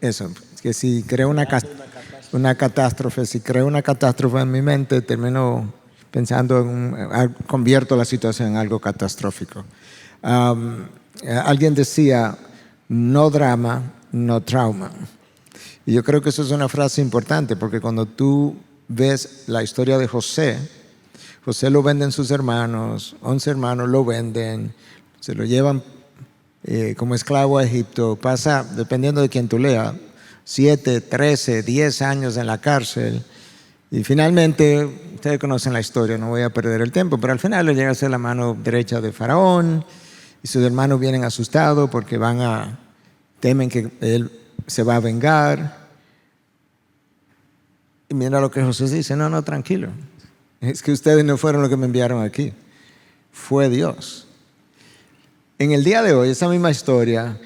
eso, que si creo una catástrofe, si creo una catástrofe en mi mente, termino pensando convierto la situación en algo catastrófico. Alguien decía, no drama, no trauma. Y yo creo que eso es una frase importante, porque cuando tú ves la historia de José, José lo venden sus hermanos, 11 hermanos lo venden, se lo llevan como esclavo a Egipto, pasa, dependiendo de quien tú leas, 7, 13, 10 años en la cárcel, y finalmente, ustedes conocen la historia, no voy a perder el tiempo, pero al final le llega a ser la mano derecha de Faraón, y sus hermanos vienen asustados porque temen que él se va a vengar. Y mira lo que José dice, no, tranquilo, es que ustedes no fueron los que me enviaron aquí, fue Dios. En el día de hoy, esa misma historia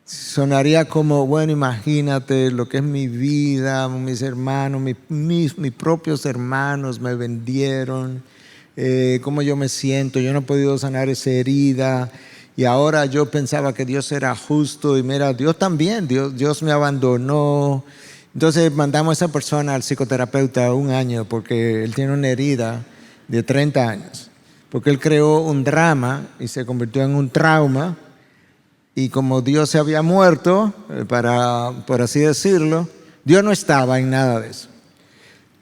sonaría como, bueno, imagínate lo que es mi vida, mis hermanos, mis propios hermanos me vendieron, cómo yo me siento, yo no he podido sanar esa herida y ahora yo pensaba que Dios era justo y mira, Dios también, Dios me abandonó. Entonces mandamos a esa persona al psicoterapeuta 1 año porque él tiene una herida de 30 años, porque él creó un drama y se convirtió en un trauma. Y como Dios se había muerto, por así decirlo, Dios no estaba en nada de eso.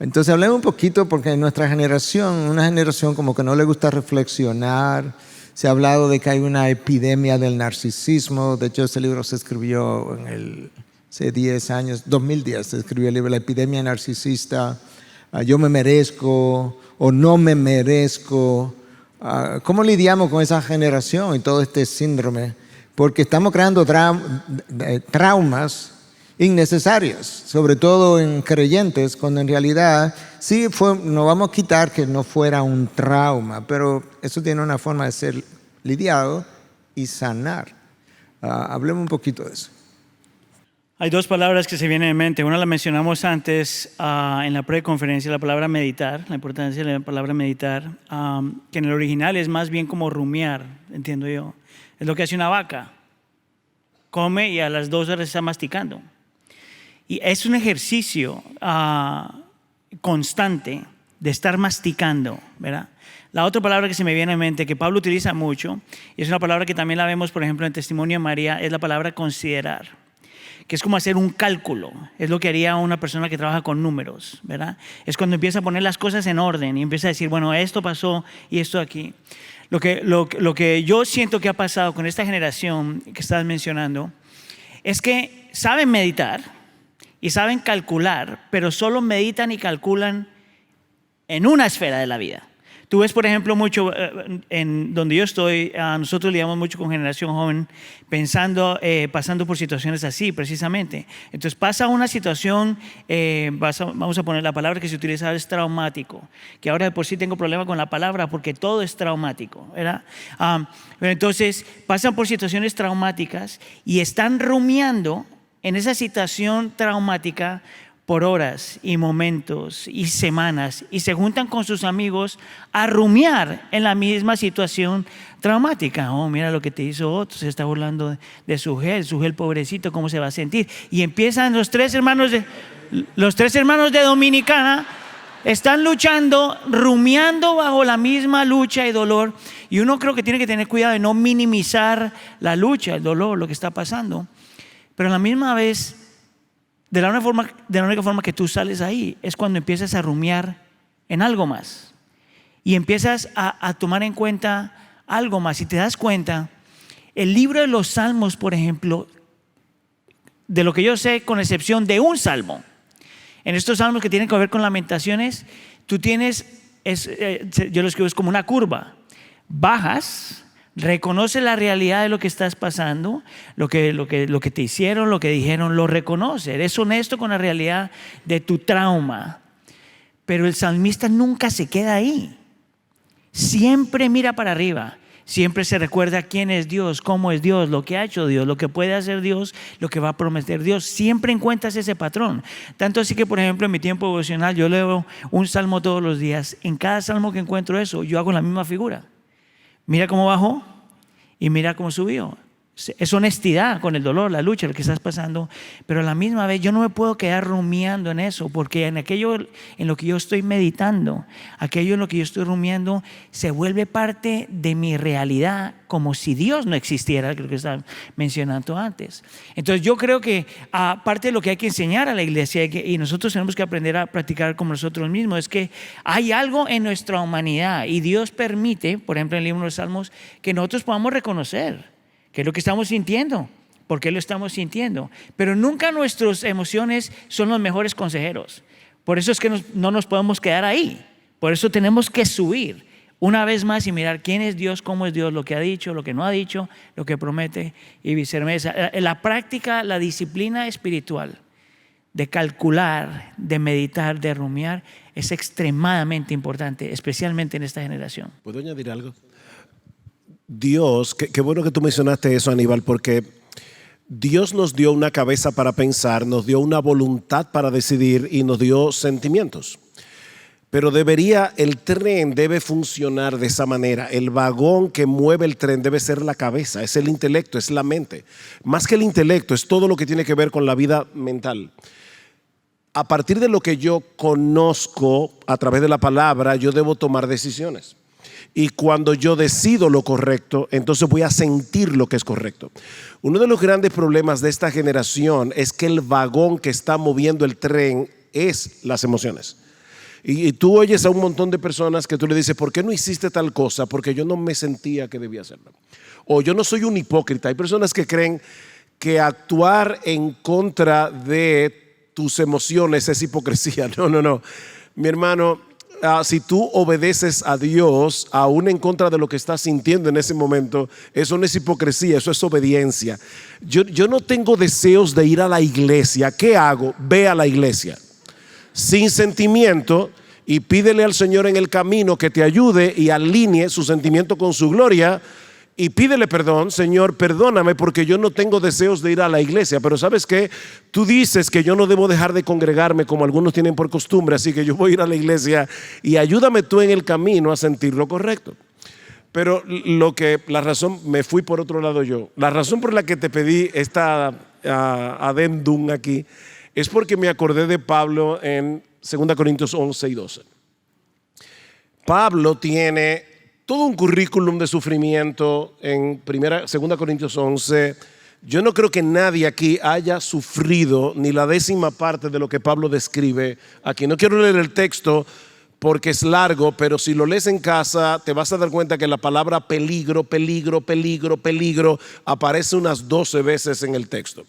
Entonces hablemos un poquito porque en nuestra generación, una generación como que no le gusta reflexionar. Se ha hablado de que hay una epidemia del narcisismo. De hecho, ese libro se escribió hace 10 años, 2010 se escribió el libro La epidemia narcisista. Yo me merezco o no me merezco. ¿Cómo lidiamos con esa generación y todo este síndrome? Porque estamos creando traumas innecesarios, sobre todo en creyentes, cuando en realidad sí no vamos a quitar que no fuera un trauma, pero eso tiene una forma de ser lidiado y sanar. Hablemos un poquito de eso. Hay 2 palabras que se vienen en mente. Una la mencionamos antes en la preconferencia, la palabra meditar, la importancia de la palabra meditar, que en el original es más bien como rumiar, entiendo yo. Es lo que hace una vaca. Come y a las 2 horas está masticando. Y es un ejercicio constante de estar masticando, ¿verdad? La otra palabra que se me viene a mente, que Pablo utiliza mucho, y es una palabra que también la vemos, por ejemplo, en Testimonio de María, es la palabra considerar, que es como hacer un cálculo. Es lo que haría una persona que trabaja con números, ¿verdad? Es cuando empieza a poner las cosas en orden y empieza a decir, bueno, esto pasó y esto aquí. Lo que yo siento que ha pasado con esta generación que estás mencionando es que saben meditar y saben calcular, pero solo meditan y calculan en una esfera de la vida. Tú ves, por ejemplo, mucho en donde yo estoy, nosotros lidiamos mucho con generación joven, pasando por situaciones así, precisamente. Entonces pasa una situación, vamos a poner la palabra que se utiliza, es traumático, que ahora de por sí tengo problema con la palabra porque todo es traumático, ¿verdad? Pero entonces pasan por situaciones traumáticas y están rumiando en esa situación traumática por horas y momentos y semanas y se juntan con sus amigos a rumiar en la misma situación traumática. Oh, mira lo que te hizo otro, se está burlando de su gel pobrecito, cómo se va a sentir. Y empiezan los tres hermanos de Dominicana, están luchando, rumiando bajo la misma lucha y dolor. Y uno creo que tiene que tener cuidado de no minimizar la lucha, el dolor, lo que está pasando. Pero a la misma vez, de la única forma que tú sales ahí es cuando empiezas a rumiar en algo más y empiezas a tomar en cuenta algo más. Y te das cuenta, el libro de los Salmos, por ejemplo, de lo que yo sé, con excepción de un salmo, en estos salmos que tienen que ver con lamentaciones, tú tienes, yo lo escribo, es como una curva. Bajas, reconoce la realidad de lo que estás pasando, lo que te hicieron, lo que dijeron, lo reconoce. Eres honesto con la realidad de tu trauma. Pero el salmista nunca se queda ahí. Siempre mira para arriba. Siempre se recuerda quién es Dios, cómo es Dios, lo que ha hecho Dios, lo que puede hacer Dios, lo que va a prometer Dios. Siempre encuentras ese patrón. Tanto así que, por ejemplo, en mi tiempo devocional yo leo un salmo todos los días. En cada salmo que encuentro eso, yo hago la misma figura. Mira cómo bajó y mira cómo subió. Es honestidad con el dolor, la lucha, lo que estás pasando. Pero a la misma vez yo no me puedo quedar rumiando en eso, porque en aquello en lo que yo estoy meditando, aquello en lo que yo estoy rumiando, se vuelve parte de mi realidad, como si Dios no existiera, lo que estaba mencionando antes. Entonces yo creo que aparte de lo que hay que enseñar a la iglesia y nosotros tenemos que aprender a practicar como nosotros mismos, es que hay algo en nuestra humanidad y Dios permite, por ejemplo en el libro de los Salmos, que nosotros podamos reconocer qué es lo que estamos sintiendo, por qué lo estamos sintiendo. Pero nunca nuestras emociones son los mejores consejeros. Por eso es que no nos podemos quedar ahí. Por eso tenemos que subir una vez más y mirar quién es Dios, cómo es Dios, lo que ha dicho, lo que no ha dicho, lo que promete y viceversa. La práctica, la disciplina espiritual de calcular, de meditar, de rumiar es extremadamente importante, especialmente en esta generación. ¿Puedo añadir algo? Dios, qué bueno que tú mencionaste eso, Aníbal, porque Dios nos dio una cabeza para pensar, nos dio una voluntad para decidir y nos dio sentimientos. Pero el tren debe funcionar de esa manera. El vagón que mueve el tren debe ser la cabeza, es el intelecto, es la mente. Más que el intelecto, es todo lo que tiene que ver con la vida mental. A partir de lo que yo conozco a través de la palabra, yo debo tomar decisiones. Y cuando yo decido lo correcto, entonces voy a sentir lo que es correcto. Uno de los grandes problemas de esta generación es que el vagón que está moviendo el tren es las emociones. Y tú oyes a un montón de personas que tú le dices, ¿por qué no hiciste tal cosa? Porque yo no me sentía que debía hacerlo. O yo no soy un hipócrita. Hay personas que creen que actuar en contra de tus emociones es hipocresía. No. Mi hermano, si tú obedeces a Dios, aún en contra de lo que estás sintiendo en ese momento, eso no es hipocresía, eso es obediencia. Yo no tengo deseos de ir a la iglesia. ¿Qué hago? Ve a la iglesia sin sentimiento y pídele al Señor en el camino que te ayude y alinee su sentimiento con su gloria, y pídele perdón. Señor, perdóname porque yo no tengo deseos de ir a la iglesia, pero ¿sabes qué? Tú dices que yo no debo dejar de congregarme como algunos tienen por costumbre, así que yo voy a ir a la iglesia y ayúdame tú en el camino a sentir lo correcto. Pero la razón, me fui por otro lado yo. La razón por la que te pedí esta adendum aquí es porque me acordé de Pablo en 2 Corintios 11 y 12. Pablo tiene todo un currículum de sufrimiento en 2 Corintios 11. Yo no creo que nadie aquí haya sufrido ni la 10ª parte de lo que Pablo describe aquí. No quiero leer el texto porque es largo, pero si lo lees en casa te vas a dar cuenta que la palabra peligro, peligro, peligro, peligro aparece unas 12 veces en el texto.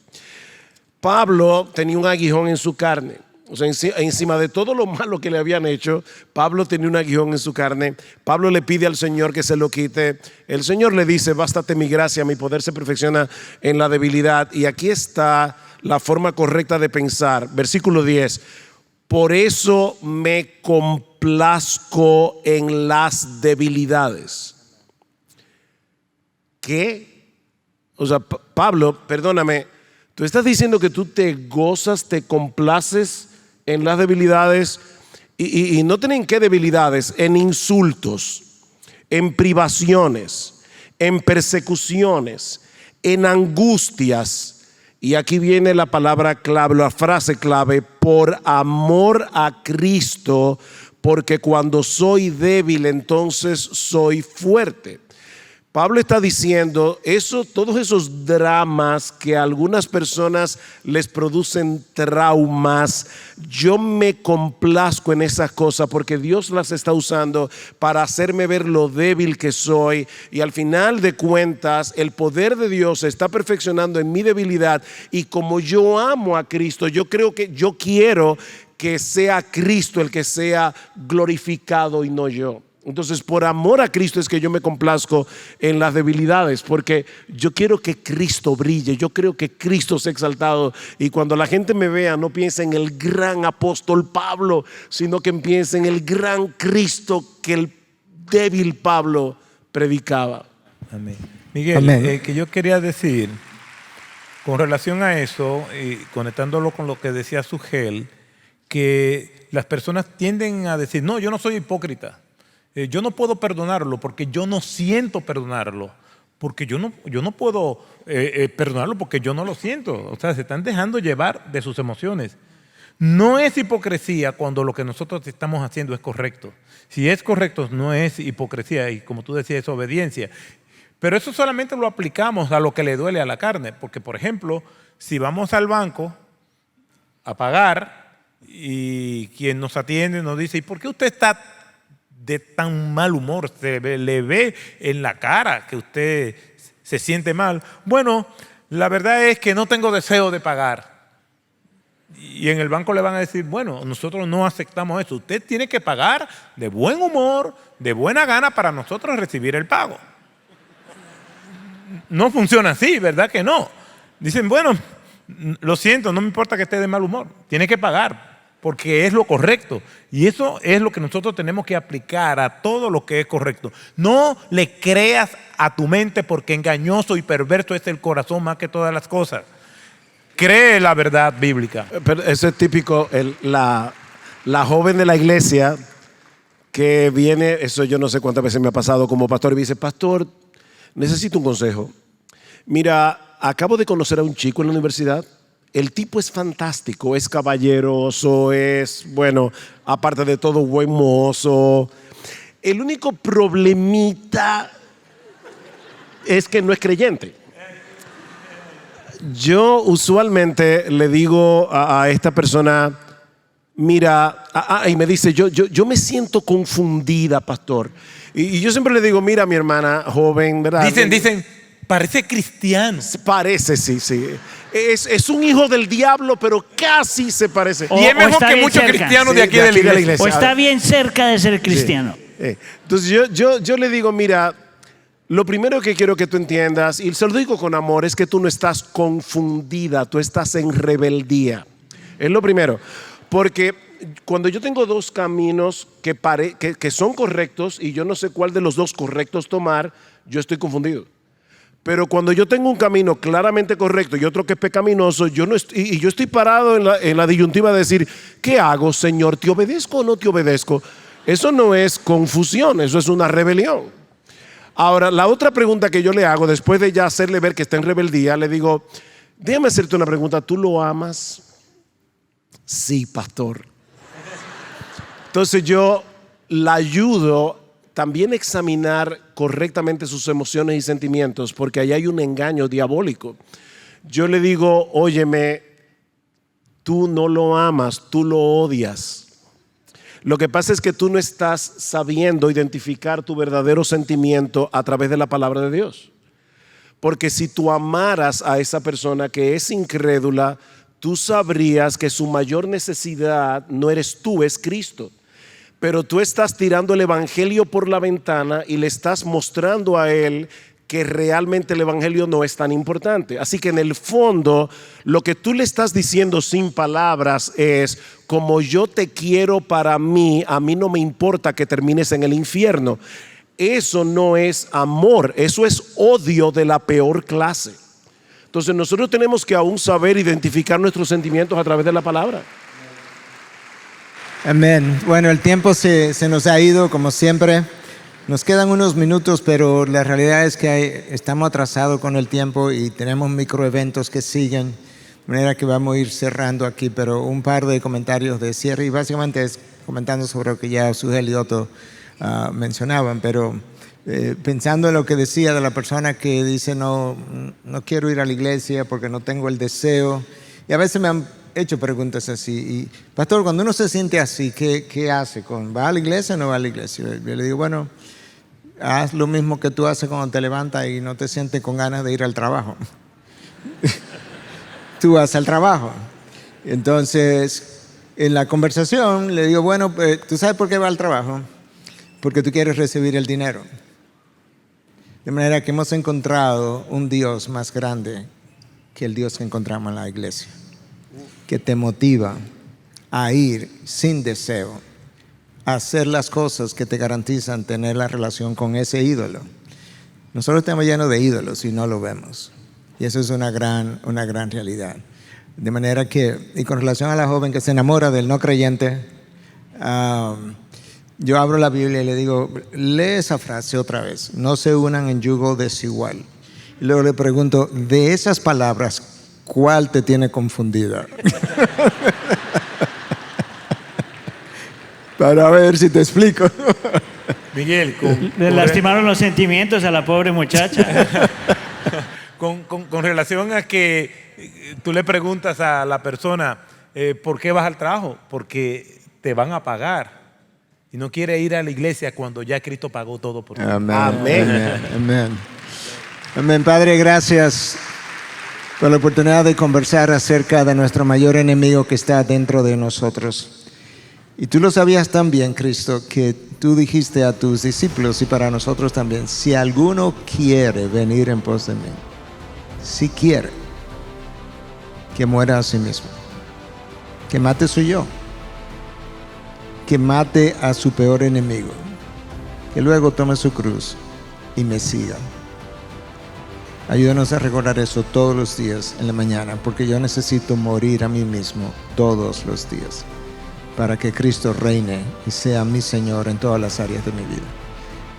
Pablo tenía un aguijón en su carne. O sea, encima de todo lo malo que le habían hecho, Pablo tenía un aguijón en su carne. Pablo le pide al Señor que se lo quite. El Señor le dice, bástate mi gracia, mi poder se perfecciona en la debilidad. Y aquí está la forma correcta de pensar. Versículo 10. Por eso me complazco en las debilidades. ¿Qué? O sea, Pablo, perdóname, tú estás diciendo que tú te gozas, te complaces en las debilidades, y no tienen qué debilidades, en insultos, en privaciones, en persecuciones, en angustias. Y aquí viene la palabra clave, la frase clave: por amor a Cristo, porque cuando soy débil, entonces soy fuerte. Pablo está diciendo todos esos dramas que a algunas personas les producen traumas, yo me complazco en esas cosas porque Dios las está usando para hacerme ver lo débil que soy, y al final de cuentas el poder de Dios se está perfeccionando en mi debilidad. Y como yo amo a Cristo, yo quiero que sea Cristo el que sea glorificado y no yo. Entonces, por amor a Cristo es que yo me complazco en las debilidades, porque yo quiero que Cristo brille, yo creo que Cristo sea exaltado, y cuando la gente me vea no piense en el gran apóstol Pablo, sino que piense en el gran Cristo que el débil Pablo predicaba. Amén. Miguel, Amén. Que yo quería decir con relación a eso, y conectándolo con lo que decía Sugel, que las personas tienden a decir, no, yo no soy hipócrita. Yo no puedo perdonarlo porque yo no siento perdonarlo, porque yo no puedo perdonarlo porque yo no lo siento. O sea, se están dejando llevar de sus emociones. No es hipocresía cuando lo que nosotros estamos haciendo es correcto. Si es correcto, no es hipocresía, y como tú decías, es obediencia. Pero eso solamente lo aplicamos a lo que le duele a la carne, porque, por ejemplo, si vamos al banco a pagar y quien nos atiende nos dice, ¿y por qué usted está de tan mal humor? Le ve en la cara que usted se siente mal. Bueno, la verdad es que no tengo deseo de pagar. Y en el banco le van a decir, bueno, nosotros no aceptamos eso. Usted tiene que pagar de buen humor, de buena gana, para nosotros recibir el pago. No funciona así, ¿verdad que no? Dicen, bueno, lo siento, no me importa que esté de mal humor. Tiene que pagar, porque es lo correcto. Y eso es lo que nosotros tenemos que aplicar a todo lo que es correcto. No le creas a tu mente, porque engañoso y perverso es el corazón más que todas las cosas. Cree la verdad bíblica. Pero eso es típico, la joven de la iglesia que viene, eso yo no sé cuántas veces me ha pasado como pastor, y me dice, pastor, necesito un consejo. Mira, acabo de conocer a un chico en la universidad. El tipo es fantástico, es caballeroso, es, bueno, aparte de todo, buen mozo. El único problemita es que no es creyente. Yo usualmente le digo a esta persona, mira, y me dice, yo me siento confundida, pastor. Y yo siempre le digo, mira, mi hermana joven, ¿verdad? Dicen, parece cristiano. Parece, sí. Es un hijo del diablo, pero casi se parece. Y es mejor que muchos cristianos de aquí de la iglesia. O está bien cerca de ser cristiano. Sí. Entonces yo le digo, mira, lo primero que quiero que tú entiendas, y se lo digo con amor, es que tú no estás confundida, tú estás en rebeldía. Es lo primero. Porque cuando yo tengo dos caminos que son correctos y yo no sé cuál de los dos correctos tomar, yo estoy confundido. Pero cuando yo tengo un camino claramente correcto y otro que es pecaminoso, yo estoy parado en la disyuntiva de decir, ¿qué hago, Señor? ¿Te obedezco o no te obedezco? Eso no es confusión, eso es una rebelión. Ahora, la otra pregunta que yo le hago, después de ya hacerle ver que está en rebeldía, le digo, déjame hacerte una pregunta, ¿tú lo amas? Sí, pastor. Entonces yo la ayudo también a examinar correctamente sus emociones y sentimientos, porque ahí hay un engaño diabólico. Yo le digo, óyeme, tú no lo amas, tú lo odias. Lo que pasa es que tú no estás sabiendo identificar tu verdadero sentimiento a través de la palabra de Dios. Porque si tú amaras a esa persona que es incrédula, tú sabrías que su mayor necesidad no eres tú, es Cristo. Pero tú estás tirando el evangelio por la ventana y le estás mostrando a él que realmente el evangelio no es tan importante. Así que en el fondo, lo que tú le estás diciendo sin palabras es, como yo te quiero para mí, a mí no me importa que termines en el infierno. Eso no es amor, eso es odio de la peor clase. Entonces nosotros tenemos que aún saber identificar nuestros sentimientos a través de la palabra. Amén. Bueno, el tiempo se nos ha ido, como siempre. Nos quedan unos minutos, pero la realidad es que estamos atrasados con el tiempo y tenemos microeventos que siguen, de manera que vamos a ir cerrando aquí, pero un par de comentarios de cierre y básicamente es comentando sobre lo que ya Sujel y Otto mencionaban, pero pensando en lo que decía de la persona que dice no quiero ir a la iglesia porque no tengo el deseo, y a veces me han hecho preguntas así. Y, pastor, cuando uno se siente así, ¿qué hace? ¿Va a la iglesia o no va a la iglesia? Yo le digo, bueno, haz lo mismo que tú haces cuando te levantas y no te sientes con ganas de ir al trabajo. Tú vas al trabajo. Entonces, en la conversación le digo, bueno, ¿tú sabes por qué vas al trabajo? Porque tú quieres recibir el dinero. De manera que hemos encontrado un Dios más grande que el Dios que encontramos en la iglesia, que te motiva a ir sin deseo, a hacer las cosas que te garantizan tener la relación con ese ídolo. Nosotros estamos llenos de ídolos y no lo vemos. Y eso es una gran realidad. De manera que, y con relación a la joven que se enamora del no creyente, yo abro la Biblia y le digo, lee esa frase otra vez, no se unan en yugo desigual. Y luego le pregunto, de esas palabras, ¿cuál te tiene confundida? Para ver si te explico. Miguel, le lastimaron los sentimientos a la pobre muchacha. con relación a que tú le preguntas a la persona, ¿por qué vas al trabajo? Porque te van a pagar. Y no quiere ir a la iglesia cuando ya Cristo pagó todo por ti. Amén. Amén. Amén. Amén. Padre, gracias por la oportunidad de conversar acerca de nuestro mayor enemigo que está dentro de nosotros. Y tú lo sabías también, Cristo, que tú dijiste a tus discípulos y para nosotros también, si alguno quiere venir en pos de mí, si quiere, que muera a sí mismo, que mate su yo, que mate a su peor enemigo, que luego tome su cruz y me siga. Ayúdanos a recordar eso todos los días en la mañana, porque yo necesito morir a mí mismo todos los días para que Cristo reine y sea mi Señor en todas las áreas de mi vida.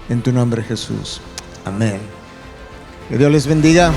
En tu nombre, Jesús. Amén. Que Dios les bendiga.